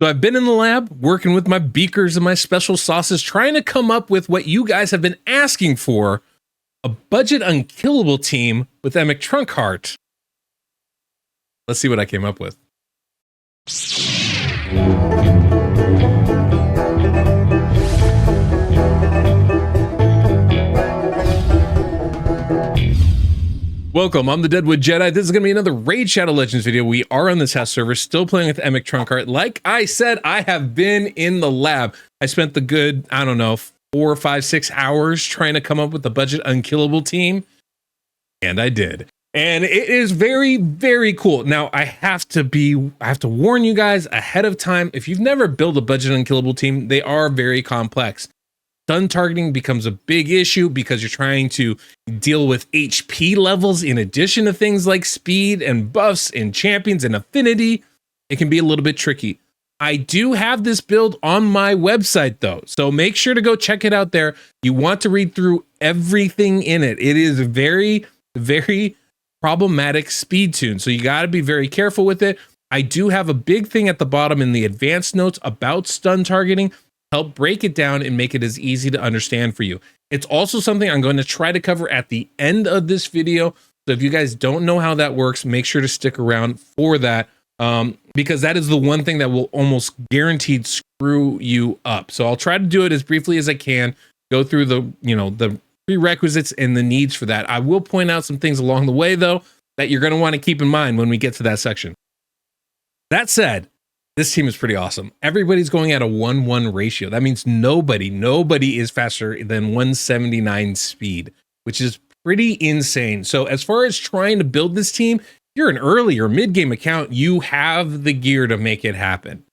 So I've been in the lab working with my beakers and my special sauces, trying to come up with what you guys have been asking for, a budget unkillable team with Emic Trunkheart. Let's see what I came up with. Welcome, I'm the DeadwoodJedi. This is going to be another Raid Shadow Legends video. We are on the test server, still playing with Emic Trunkheart. Like I said, I have been in the lab. I spent the good, 4, 5, 6 hours trying to come up with the budget unkillable team. And I did. And it is very, very cool. Now, I have to warn you guys ahead of time. If you've never built a budget unkillable team, they are very complex. Stun targeting becomes a big issue because you're trying to deal with HP levels in addition to things like speed and buffs and champions and affinity. It can be a little bit tricky. I do have this build on my website though, so make sure to go check it out there. You want to read through everything in it. It is very, very problematic speed tune, so you got to be very careful with it. I do have a big thing at the bottom in the advanced notes about stun targeting. Help break it down and make it as easy to understand for you. It's also something I'm going to try to cover at the end of this video. So if you guys don't know how that works, make sure to stick around for that, because that is the one thing that will almost guaranteed screw you up. So I'll try to do it as briefly as I can, go through the prerequisites and the needs for that. I will point out some things along the way though that you're going to want to keep in mind when we get to that section. That said, this team is pretty awesome. Everybody's going at a 1-1 ratio. That means nobody is faster than 179 speed, which is pretty insane. So as far as trying to build this team, if you're an early or mid-game account, you have the gear to make it happen.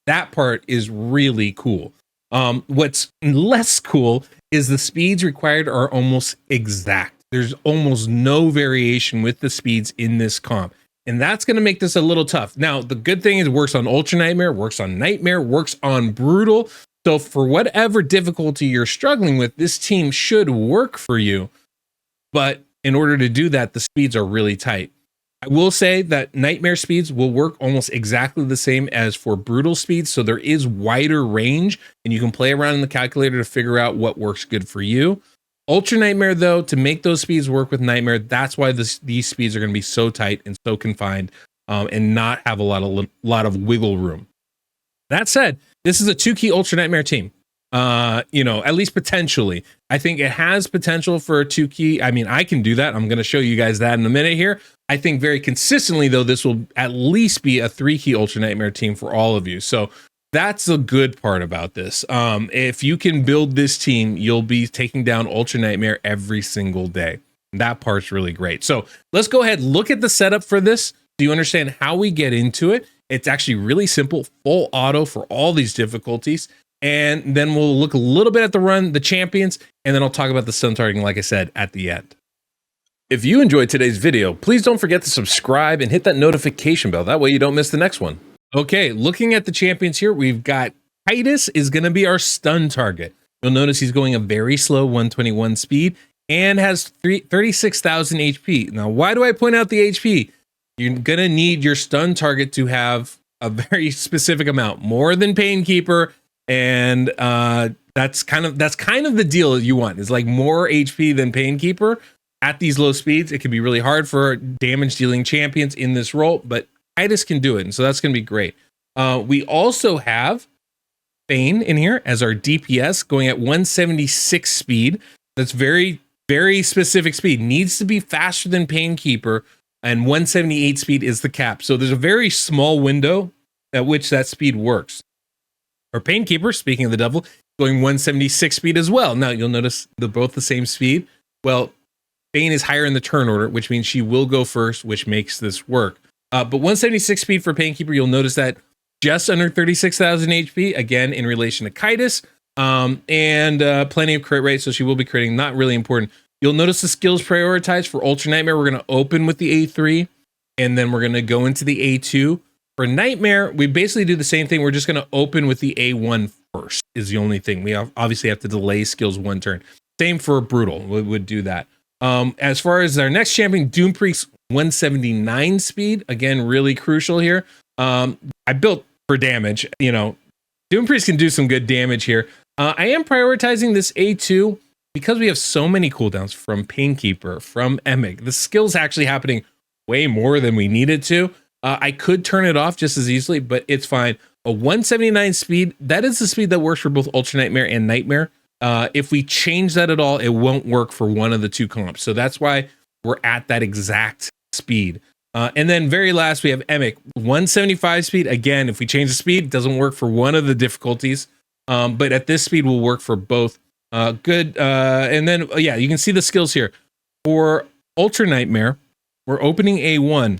That part is really cool. What's less cool is the speeds required are almost exact. There's almost no variation with the speeds in this comp. And that's going to make this a little tough. Now, the good thing is it works on Ultra Nightmare, works on Nightmare, works on Brutal. So for whatever difficulty you're struggling with, this team should work for you. But in order to do that, the speeds are really tight. I will say that Nightmare speeds will work almost exactly the same as for Brutal speeds. So there is wider range and you can play around in the calculator to figure out what works good for you. Ultra Nightmare, though, to make those speeds work with Nightmare, that's why these speeds are going to be so tight and so confined, and not have a lot of wiggle room. That said, this is a 2-key Ultra Nightmare team. At least potentially. I think it has potential for a 2-key. I mean, I can do that. I'm going to show you guys that in a minute here. I think very consistently, though, this will at least be a 3-key Ultra Nightmare team for all of you. So that's the good part about this. If you can build this team, you'll be taking down Ultra Nightmare every single day. That part's really great. So let's go ahead, look at the setup for this. Do you understand how we get into it? It's actually really simple, full auto for all these difficulties. And then we'll look a little bit at the run, the champions, and then I'll talk about the stun targeting, like I said, at the end. If you enjoyed today's video, please don't forget to subscribe and hit that notification bell. That way you don't miss the next one. Okay, looking at the champions here, we've got Titus is going to be our stun target. You'll notice he's going a very slow 121 speed and has 36,000 HP. Now, why do I point out the HP? You're going to need your stun target to have a very specific amount, more than Painkeeper, and that's kind of the deal you want. Is like more HP than Painkeeper at these low speeds. It can be really hard for damage dealing champions in this role, but Titus can do it, and so that's going to be great. We also have Bane in here as our DPS going at 176 speed. That's very, very specific speed. Needs to be faster than Painkeeper, and 178 speed is the cap. So there's a very small window at which that speed works. Our Painkeeper, speaking of the devil, going 176 speed as well. Now you'll notice they're both the same speed. Well, Bane is higher in the turn order, which means she will go first, which makes this work. But 176 speed for Painkeeper, you'll notice that just under 36,000 HP, again, in relation to Titus, and plenty of crit rate, so she will be critting, not really important. You'll notice the skills prioritized for Ultra Nightmare. We're going to open with the A3, and then we're going to go into the A2. For Nightmare, we basically do the same thing. We're just going to open with the A1 first, is the only thing. We obviously have to delay skills one turn. Same for Brutal, we would do that. As far as our next champion, Doom Priest, 179 speed, again, really crucial here. I built for damage. You know, Doom Priest can do some good damage here. I am prioritizing this A2 because we have so many cooldowns from Painkeeper, from Emic. The skill's actually happening way more than we need it to. I could turn it off just as easily, but it's fine. A 179 speed, that is the speed that works for both Ultra Nightmare and Nightmare. If we change that at all, it won't work for one of the two comps. So that's why we're at that exact speed. And then very last, we have Emic, 175 speed. Again, if we change the speed, it doesn't work for one of the difficulties. But at this speed will work for both. Good. And then, yeah, you can see the skills here. For Ultra Nightmare, we're opening A1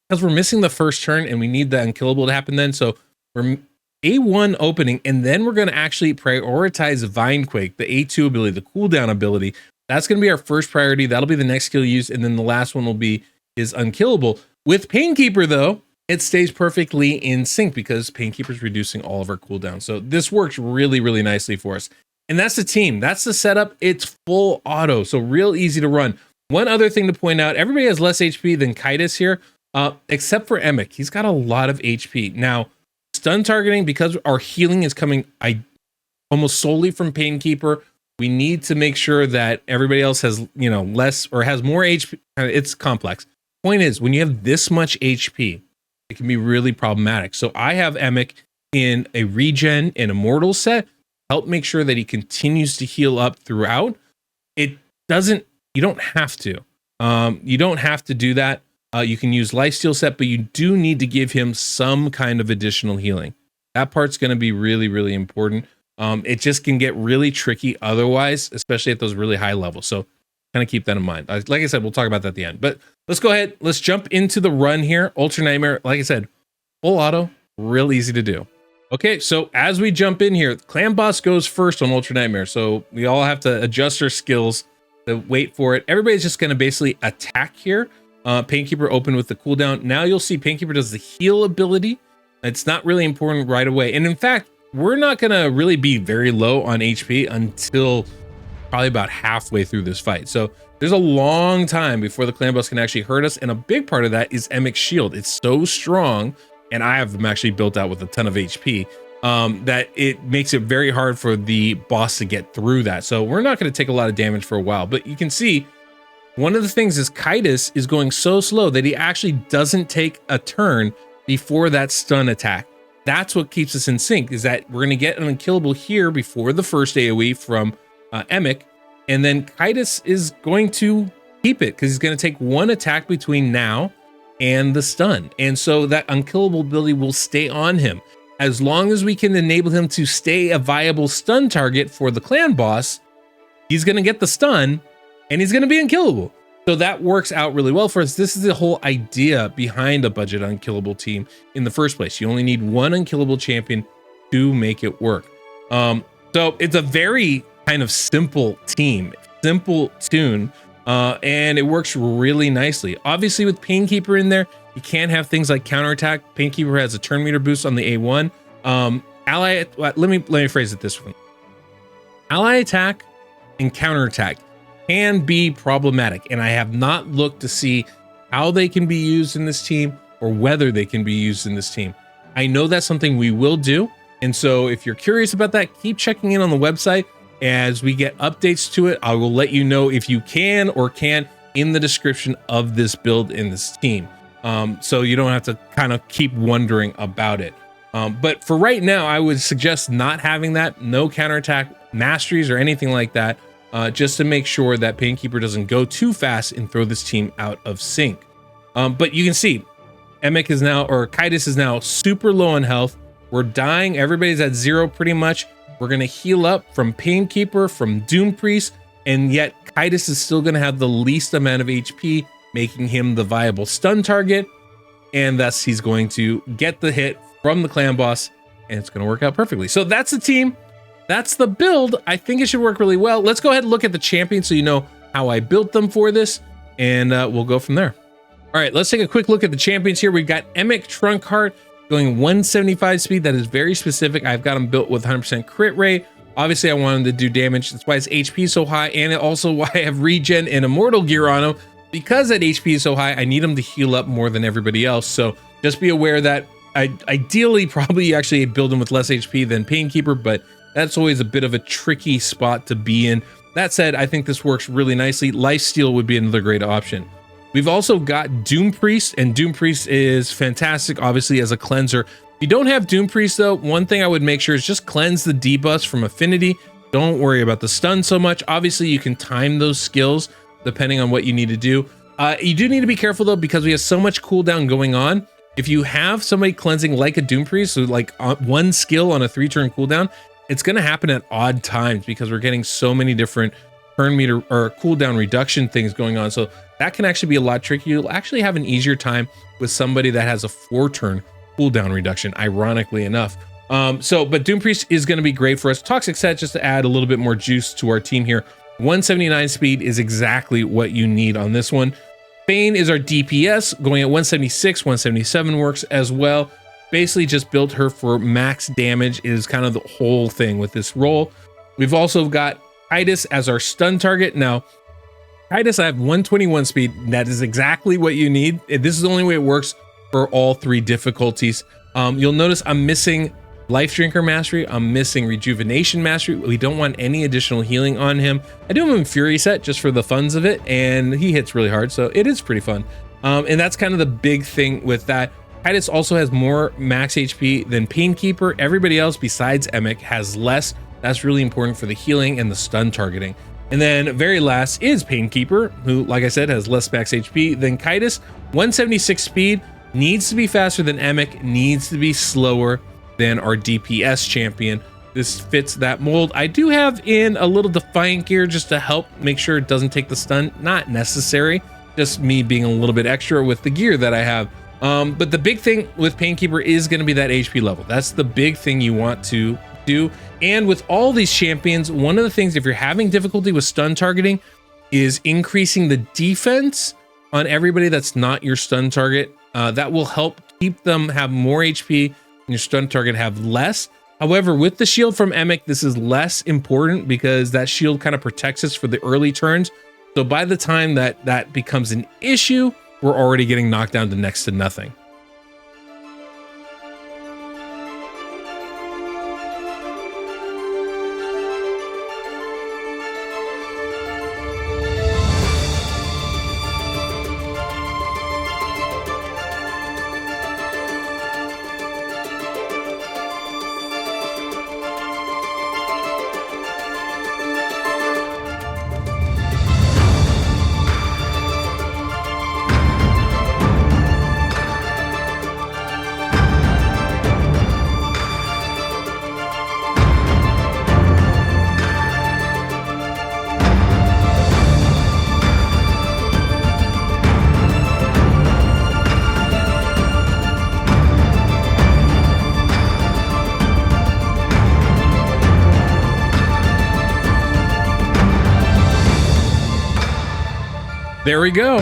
because we're missing the first turn and we need the Unkillable to happen then. So we're A1 opening, and then we're going to actually prioritize Vinequake, the A2 ability, the cooldown ability. That's going to be our first priority. That'll be the next skill used. And then the last one will be is Unkillable. With Painkeeper, though, it stays perfectly in sync because Painkeeper is reducing all of our cooldowns. So this works really, really nicely for us. And that's the team. That's the setup. It's full auto, so real easy to run. One other thing to point out, everybody has less HP than Kitus here, except for Emic. He's got a lot of HP. Now, stun targeting, because our healing is coming almost solely from Painkeeper, we need to make sure that everybody else has, you know, less or has more HP. It's complex. Point is, when you have this much HP, it can be really problematic. So I have Emic in a regen and immortal set, help make sure that he continues to heal up throughout. It doesn't, you don't have to. You don't have to do that. You can use lifesteal set, but you do need to give him some kind of additional healing. That part's going to be really, really important. It just can get really tricky otherwise, especially at those really high levels. So kind of keep that in mind. Like I said, we'll talk about that at the end. But let's go ahead. Let's jump into the run here. Ultra Nightmare, like I said, full auto, real easy to do. Okay, so as we jump in here, Clan Boss goes first on Ultra Nightmare. So we all have to adjust our skills to wait for it. Everybody's just going to basically attack here. Painkeeper open with the cooldown. Now you'll see Painkeeper does the heal ability. It's not really important right away. And in fact, we're not going to really be very low on HP until probably about halfway through this fight. So there's a long time before the Clan Boss can actually hurt us. And a big part of that is Emic's shield. It's so strong, and I have them actually built out with a ton of HP, that it makes it very hard for the boss to get through that. So we're not going to take a lot of damage for a while. But you can see one of the things is Kitus is going so slow that he actually doesn't take a turn before that stun attack. That's what keeps us in sync, is that we're going to get an Unkillable here before the first AoE from Emic, and then Kitus is going to keep it because he's going to take one attack between now and the stun. And so that Unkillable ability will stay on him. As long as we can enable him to stay a viable stun target for the Clan Boss, he's going to get the stun and he's going to be unkillable. So that works out really well for us. This is the whole idea behind a budget Unkillable team in the first place. You only need one Unkillable champion to make it work. So it's a very kind of simple team, simple tune, and it works really nicely. Obviously with Painkeeper in there, you can't have things like counterattack. Painkeeper has a turn meter boost on the A1. Let me phrase it this way. Ally attack and counterattack can be problematic, and I have not looked to see how they can be used in this team or whether they can be used in this team. I know that's something we will do, and so if you're curious about that, keep checking in on the website. As we get updates to it, I will let you know if you can or can't in the description of this build in this team. So you don't have to kind of keep wondering about it. But for right now, I would suggest not having that, no counterattack masteries or anything like that, just to make sure that Painkeeper doesn't go too fast and throw this team out of sync. But you can see Emic is now, or Kitus is now super low on health. We're dying. Everybody's at 0 pretty much. We're going to heal up from Painkeeper, from Doom Priest, and yet Kitus is still going to have the least amount of HP, making him the viable stun target, and thus he's going to get the hit from the Clan Boss, and it's going to work out perfectly. So that's the team. That's the build. I think it should work really well. Let's go ahead and look at the champions so you know how I built them for this, and we'll go from there. All right, let's take a quick look at the champions here. We've got Emic Trunkheart going 175 speed. That is very specific. I've got him built with 100% crit rate. Obviously, I want him to do damage. That's why his HP is so high, and also why I have regen and immortal gear on him. Because that HP is so high, I need him to heal up more than everybody else. So just be aware that ideally, probably actually build him with less HP than Painkeeper, but that's always a bit of a tricky spot to be in. That said, I think this works really nicely. Lifesteal would be another great option. We've also got Doom Priest, and Doom Priest is fantastic, obviously, as a cleanser. If you don't have Doom Priest, though, one thing I would make sure is just cleanse the debuffs from Affinity. Don't worry about the stun so much. Obviously, you can time those skills depending on what you need to do. You do need to be careful, though, because we have so much cooldown going on. If you have somebody cleansing like a Doom Priest, so like one skill on a 3-turn cooldown, it's going to happen at odd times because we're getting so many different turn meter or cooldown reduction things going on. So that can actually be a lot trickier. You'll actually have an easier time with somebody that has a 4-turn cooldown reduction, ironically enough. But Doom Priest is going to be great for us. Toxic Set, just to add a little bit more juice to our team here. 179 speed is exactly what you need on this one. Bane is our DPS, going at 176, 177 works as well. Basically just built her for max damage is kind of the whole thing with this role. We've also got Titus as our stun target. Now, Titus, I have 121 speed. That is exactly what you need. This is the only way it works for all 3 difficulties. You'll notice I'm missing Life Drinker Mastery. I'm missing Rejuvenation Mastery. We don't want any additional healing on him. I do have him Fury Set just for the funs of it, and he hits really hard, so it is pretty fun. And that's kind of the big thing with that. Titus also has more max HP than Painkeeper. Everybody else besides Emic has less. That's really important for the healing and the stun targeting. And then very last is Painkeeper, who, like I said, has less max HP than Titus. 176 speed, needs to be faster than Emic, needs to be slower than our DPS champion. This fits that mold. I do have in a little Defiant gear just to help make sure it doesn't take the stun. Not necessary, just me being a little bit extra with the gear that I have. But the big thing with Painkeeper is going to be that HP level. That's the big thing you want to do. And with all these champions, one of the things, if you're having difficulty with stun targeting, is increasing the defense on everybody that's not your stun target. That will help keep them have more HP and your stun target have less. However, with the shield from Emic, this is less important because that shield kind of protects us for the early turns. So by the time that becomes an issue, we're already getting knocked down to next to nothing. There we go.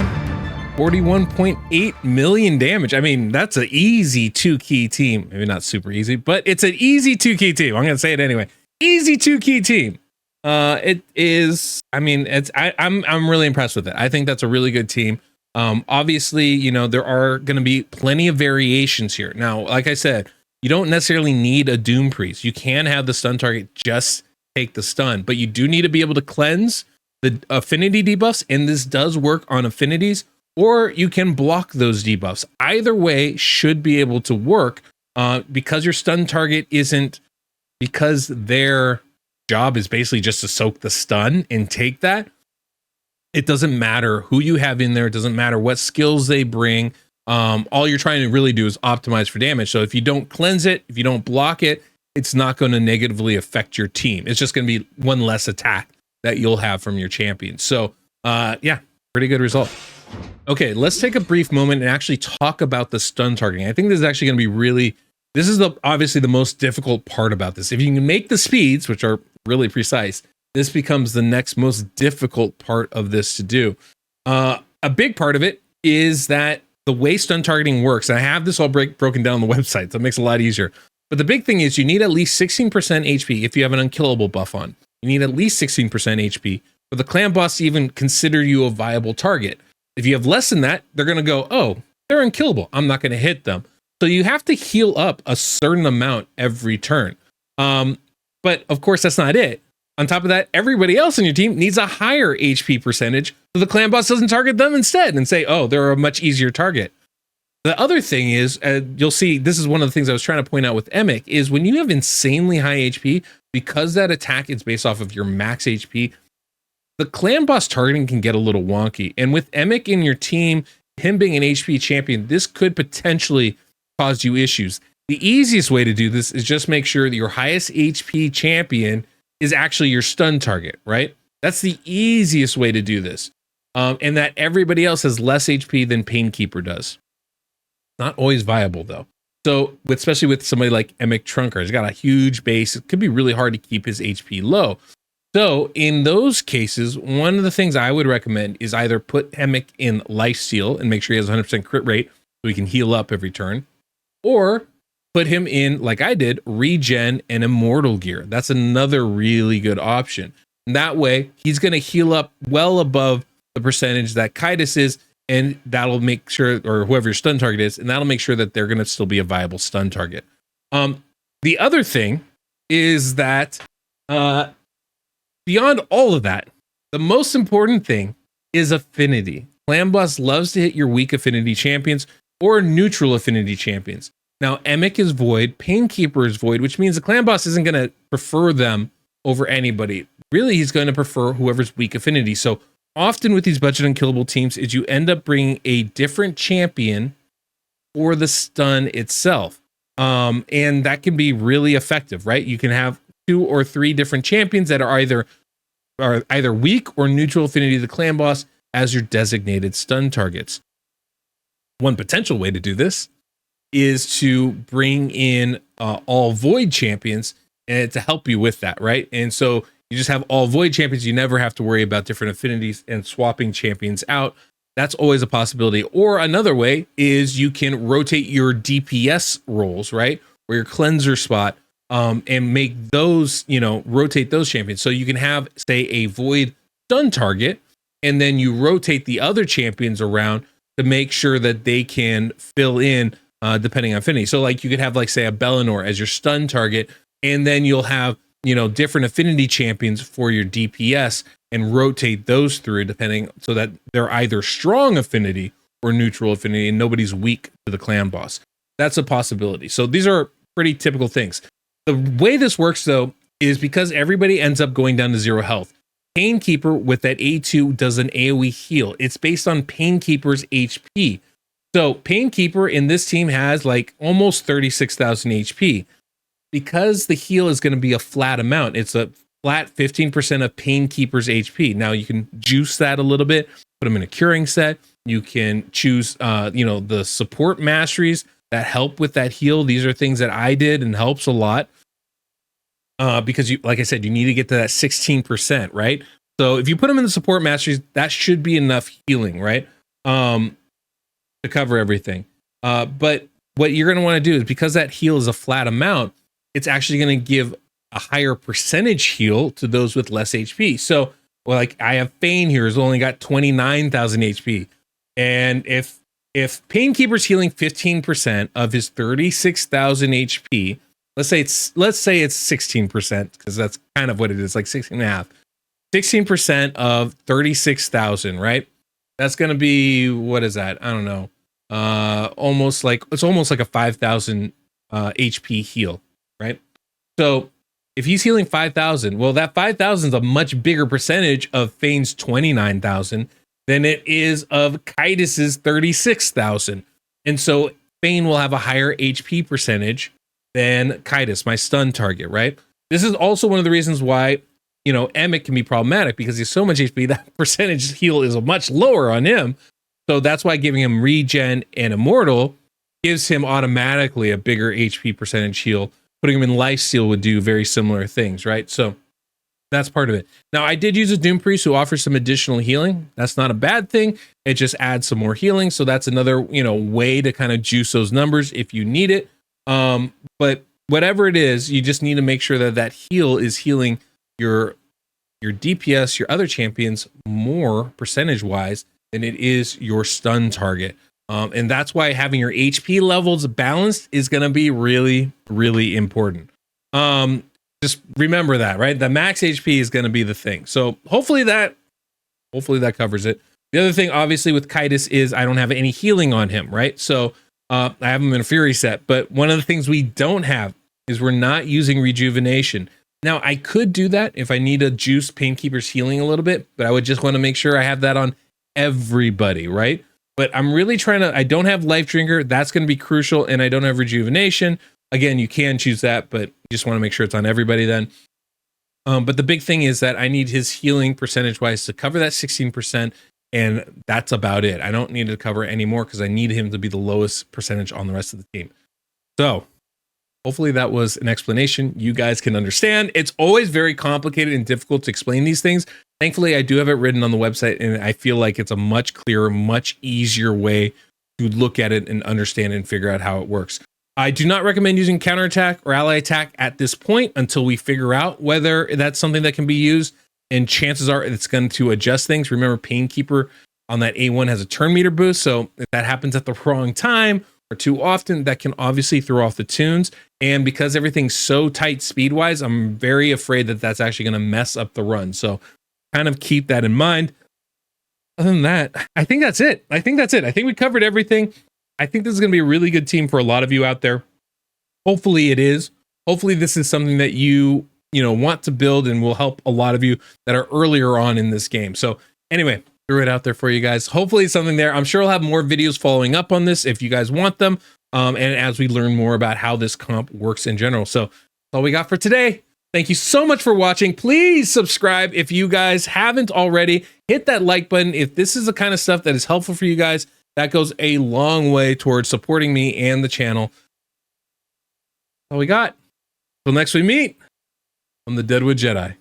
41.8 million damage. I mean, that's an easy 2-key team. Maybe not super easy, but it's an easy 2-key team. I'm gonna say it anyway. Easy 2-key team. It is. I mean, I'm really impressed with it. I think that's a really good team. Obviously, you know, there are going to be plenty of variations here. Now, like I said, you don't necessarily need a Doom Priest. You can have the stun target just take the stun, but you do need to be able to cleanse the affinity debuffs, and this does work on affinities, or you can block those debuffs. Either way should be able to work because your stun target isn't, because their job is basically just to soak the stun and take that. It doesn't matter who you have in there. It doesn't matter what skills they bring. All you're trying to really do is optimize for damage. So if you don't cleanse it, if you don't block it, it's not going to negatively affect your team. It's just going to be one less attack that you'll have from your champion. So yeah, pretty good result. Okay, let's take a brief moment and actually talk about the stun targeting. I think this is actually going to be this is obviously the most difficult part about this. If you can make the speeds, which are really precise, this becomes the next most difficult part of this to do. A big part of it is that the way stun targeting works, and I have this all broken down on the website, so it makes it a lot easier. But the big thing is you need at least 16% HP if you have an Unkillable buff on. You need at least 16% HP for the clan boss to even consider you a viable target. If you have less than that, they're going to go, oh, they're unkillable. I'm not going to hit them. So you have to heal up a certain amount every turn. But of course, that's not it. On top of that, everybody else in your team needs a higher HP percentage so the clan boss doesn't target them instead and say, oh, they're a much easier target. The other thing is, you'll see, this is one of the things I was trying to point out with Emic, is when you have insanely high HP, because that attack is based off of your max HP, the clan boss targeting can get a little wonky. And with Emic in your team, him being an HP champion, this could potentially cause you issues. The easiest way to do this is just make sure that your highest HP champion is actually your stun target, right? That's the easiest way to do this. And that everybody else has less HP than Painkeeper does. Not always viable though. So especially with somebody like Emic Trunkheart, he's got a huge base. It could be really hard to keep his HP low. So in those cases, one of the things I would recommend is either put Emic in lifesteal and make sure he has 100% crit rate so he can heal up every turn, or put him in, like I did, regen and immortal gear. That's another really good option. And that way, he's going to heal up well above the percentage that Kaitis is, and that'll make sure, or whoever your stun target is, and that'll make sure that they're going to still be a viable stun target. The other thing is that beyond all of that, the most important thing is affinity. Clan Boss loves to hit your weak affinity champions or neutral affinity champions. Now, Emic is void, Painkeeper is void, which means the clan boss isn't going to prefer them over anybody. Really, he's going to prefer whoever's weak affinity. So often with these budget unkillable teams is you end up bringing a different champion for the stun itself. And that can be really effective, right? You can have 2 or 3 different champions that are either weak or neutral affinity to the clan boss as your designated stun targets. One potential way to do this is to bring in all void champions and to help you with that, right? And so you just have all void champions. You never have to worry about different affinities and swapping champions out. That's always a possibility. Or another way is you can rotate your DPS roles, right? Or your cleanser spot, and make those, rotate those champions. So you can have, say, a void stun target, and then you rotate the other champions around to make sure that they can fill in depending on affinity. So like you could have, like, say, a Bellinor as your stun target, and then you'll have, different affinity champions for your DPS and rotate those through depending, so that they're either strong affinity or neutral affinity and nobody's weak to the clan boss. That's a possibility. So these are pretty typical things. The way this works though is because everybody ends up going down to 0 health. Painkeeper with that A2 does an AoE heal. It's based on Painkeeper's HP. So Painkeeper in this team has like almost 36,000 HP. Because the heal is going to be a flat amount, it's a flat 15% of Painkeeper's HP. Now you can juice that a little bit, put them in a curing set. You can choose, the support masteries that help with that heal. These are things that I did and helps a lot. Because like I said, you need to get to that 16%, right? So if you put them in the support masteries, that should be enough healing, right? To cover everything. But what you're going to want to do is, because that heal is a flat amount, it's actually going to give a higher percentage heal to those with less HP. So, like I have Fane here, who's only got 29,000 HP. And if Painkeeper's healing 15% of his 36,000 HP, let's say it's 16%, because that's kind of what it is, like 16.5. 16% of 36,000, right? That's going to be, what is that? I don't know. It's almost like a 5,000 HP heal, right? So if he's healing 5,000, well, that 5,000 is a much bigger percentage of Fane's 29,000 than it is of Kaitis's 36,000. And so Fane will have a higher HP percentage than Kaitis, my stun target, right? This is also one of the reasons why, Emic can be problematic, because he's so much HP, that percentage heal is much lower on him. So that's why giving him regen and immortal gives him automatically a bigger HP percentage heal. Putting him in lifesteal would do very similar things, right? So that's part of it. Now, I did use a Doom Priest who offers some additional healing. That's not a bad thing. It just adds some more healing. So that's another, way to kind of juice those numbers if you need it. But whatever it is, you just need to make sure that that heal is healing your DPS, your other champions, more percentage-wise than it is your stun target. And that's why having your HP levels balanced is going to be really, really important. Just remember that, right? The max HP is going to be the thing. So hopefully that covers it. The other thing, obviously, with Kitus is I don't have any healing on him, right? So I have him in a Fury set. But one of the things we don't have is we're not using Rejuvenation. Now, I could do that if I need to juice Painkeeper's healing a little bit, but I would just want to make sure I have that on everybody, right? But I'm really trying to, I don't have Life Drinker. That's going to be crucial. And I don't have Rejuvenation. Again, you can choose that, but you just want to make sure it's on everybody then. But the big thing is that I need his healing percentage-wise to cover that 16%, and that's about it. I don't need to cover any more because I need him to be the lowest percentage on the rest of the team. So hopefully that was an explanation you guys can understand. It's always very complicated and difficult to explain these things. Thankfully, I do have it written on the website, and I feel like it's a much clearer, much easier way to look at it and understand and figure out how it works. I do not recommend using counterattack or ally attack at this point until we figure out whether that's something that can be used, and chances are it's going to adjust things. Remember, Painkeeper on that A1 has a turn meter boost, so if that happens at the wrong time or too often, that can obviously throw off the tunes. And because everything's so tight speed-wise, I'm very afraid that that's actually going to mess up the run. So kind of keep that in mind. Other than that, I think that's it. I think we covered everything. I think this is going to be a really good team for a lot of you out there. Hopefully it is. Hopefully this is something that you want to build and will help a lot of you that are earlier on in this game. So anyway, threw it out there for you guys. Hopefully it's something there. I'm sure I'll have more videos following up on this if you guys want them. And as we learn more about how this comp works in general. So that's all we got for today. Thank you so much for watching. Please subscribe if you guys haven't already. Hit that like button if this is the kind of stuff that is helpful for you guys. That goes a long way towards supporting me and the channel. That's all we got. Till next we meet, I'm the Deadwood Jedi.